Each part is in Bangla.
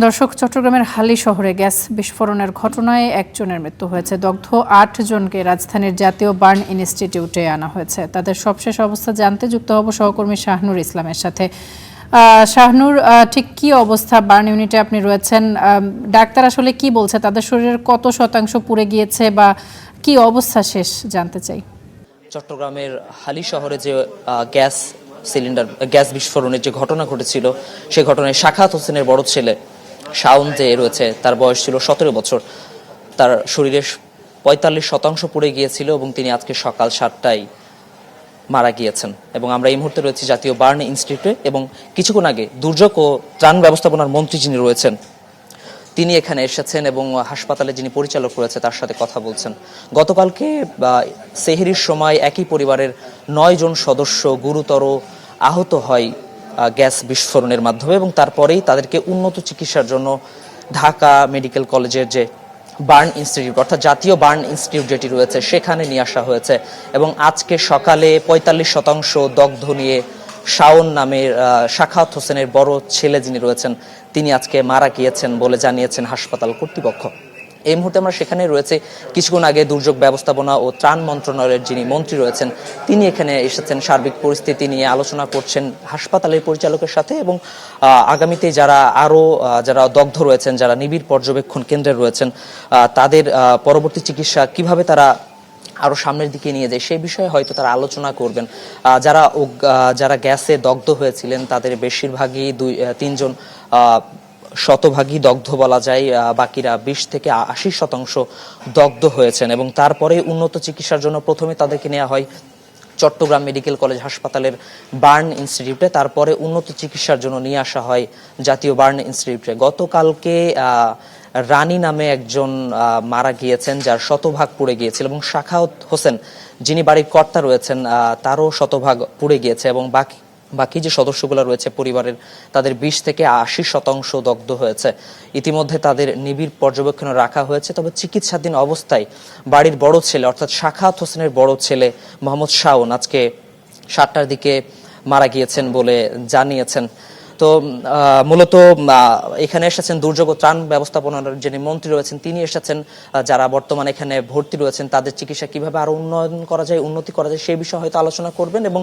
দর্শক, চট্টগ্রামের হালি শহরে গ্যাস বিস্ফোরণের ঘটনায় একজনের মৃত্যু হয়েছে। দগ্ধ ৮ জনকে রাজধানীর জাতীয় বার্ন ইনস্টিটিউটে আনা হয়েছে। তাদের সবশেষ অবস্থা জানতে যুক্ত হব সহকর্মী শাহনুর ইসলামের সাথে। শাহনুর, ঠিক কি অবস্থা? বার্ন ইউনিটে আপনি রয়েছেন, ডাক্তার আসলে কি বলছে? তাদের শরীরের কত শতাংশ পুড়ে গিয়েছে বা কি অবস্থা শেষ জানতে চাই। চট্টগ্রামের হালি শহরে যে গ্যাস বিস্ফোরণের যে ঘটনা ঘটেছিল, সেই ঘটনায় সাখাওয়াত হোসেনের বড় ছেলে শাওন যে রয়েছে, তার বয়স ছিল 17 বছর। তার শরীরের 45% পুড়ে গিয়েছিল এবং তিনি আজকে সকাল 7টায় মারা গিয়েছেন। এবং আমরা এই মুহূর্তে রয়েছি জাতীয় বার্ন ইনস্টিটিউটে, এবং কিছুক্ষণ আগে দুর্যোগ ও ত্রাণ ব্যবস্থাপনার মন্ত্রী যিনি রয়েছেন তিনি এখানে এসেছেন এবং হাসপাতালে যিনি পরিচালক রয়েছে তার সাথে কথা বলছেন। গতকালকে সেহরির সময় একই পরিবারের 9 জন সদস্য গুরুতর আহত হয় গ্যাস বিস্ফোরণের মাধ্যমে, এবং তারপরেই তাদেরকে উন্নত চিকিৎসার জন্য ঢাকা মেডিকেল কলেজের যে বার্ন ইনস্টিটিউট অর্থাৎ জাতীয় বার্ন ইনস্টিটিউট যেটি রয়েছে সেখানে নিয়ে আসা হয়েছে। এবং আজকে সকালে 45% দগ্ধ নিয়ে শাওন নামের সাখাওয়াত হোসেনের বড় ছেলে যিনি রয়েছেন তিনি আজকে মারা গিয়েছেন বলে জানিয়েছেন হাসপাতাল কর্তৃপক্ষ। এই মুহূর্তে আমরা সেখানে রয়েছে। কিছুক্ষণ আগে দুর্যোগ ব্যবস্থাপনা ও ত্রাণ মন্ত্রণালয়ের যিনি মন্ত্রী রয়েছেন তিনি এখানে এসেছেন, সার্বিক পরিস্থিতি নিয়ে আলোচনা করছেন হাসপাতালের পরিচালকের সাথে, এবং আগামীতে যারা দগ্ধ রয়েছেন, যারা নিবিড় পর্যবেক্ষণ কেন্দ্রে রয়েছেন, তাদের পরবর্তী চিকিৎসা কিভাবে তারা আরো সামনের দিকে নিয়ে যায় সেই বিষয়ে হয়তো তারা আলোচনা করবেন। যারা গ্যাসে দগ্ধ হয়েছিলেন তাদের বেশিরভাগই 3 জন শতভাগই দগ্ধ বলা যায়, বাকিরা 20 থেকে 80% দগ্ধ হয়েছেন। এবং তারপরে উন্নত চিকিৎসার জন্য প্রথমে তাদেরকে নেওয়া হয় চট্টগ্রাম মেডিকেল কলেজ হাসপাতালের বার্ন ইনস্টিটিউটে, তারপরে উন্নত চিকিৎসার জন্য নিয়ে আসা হয় জাতীয় বার্ন ইনস্টিটিউটে। গতকালকে রানী নামে একজন মারা গিয়েছেন যার শতভাগ পুড়ে গিয়েছিল, এবং সাখাওয়াত হোসেন যিনি বাড়ির কর্তা রয়েছেন তারও শতভাগ পুড়ে গিয়েছে, এবং বাকি যে সদস্যগুলো রয়েছে পরিবারের তাদের 20 থেকে 80% দগ্ধ হয়েছে। ইতিমধ্যে তাদের নিবিড় পর্যবেক্ষণে রাখা হয়েছে। তবে চিকিৎসাধীন অবস্থায় বাড়ির বড় ছেলে অর্থাৎ সাখাওয়াত হোসেনের বড় ছেলে মোহাম্মদ শাওন আজকে 7টার দিকে মারা গিয়েছেন বলে জানিয়েছেন। তো মূলত এখানে এসেছেন দুর্যোগ ও ত্রাণ ব্যবস্থাপনার যিনি মন্ত্রী রয়েছেন তিনি এসেছেন। যারা বর্তমানে এখানে ভর্তি রয়েছেন তাদের চিকিৎসা কিভাবে আরো উন্নতি করা যায় সেই বিষয়ে হয়তো আলোচনা করবেন, এবং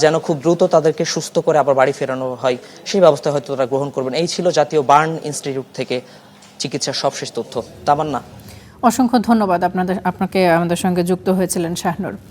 যেন খুব দ্রুত তাদেরকে সুস্থ করে আবার বাড়ি ফেরানো হয় সেই ব্যবস্থা হয়তো তারা গ্রহণ করবেন। এই ছিল জাতীয় বার্ন ইনস্টিটিউট থেকে চিকিৎসার সবশেষ তথ্য। তামান্না, অসংখ্য ধন্যবাদ আপনাকে আমাদের সঙ্গে যুক্ত হয়েছিলেন শাহনুর।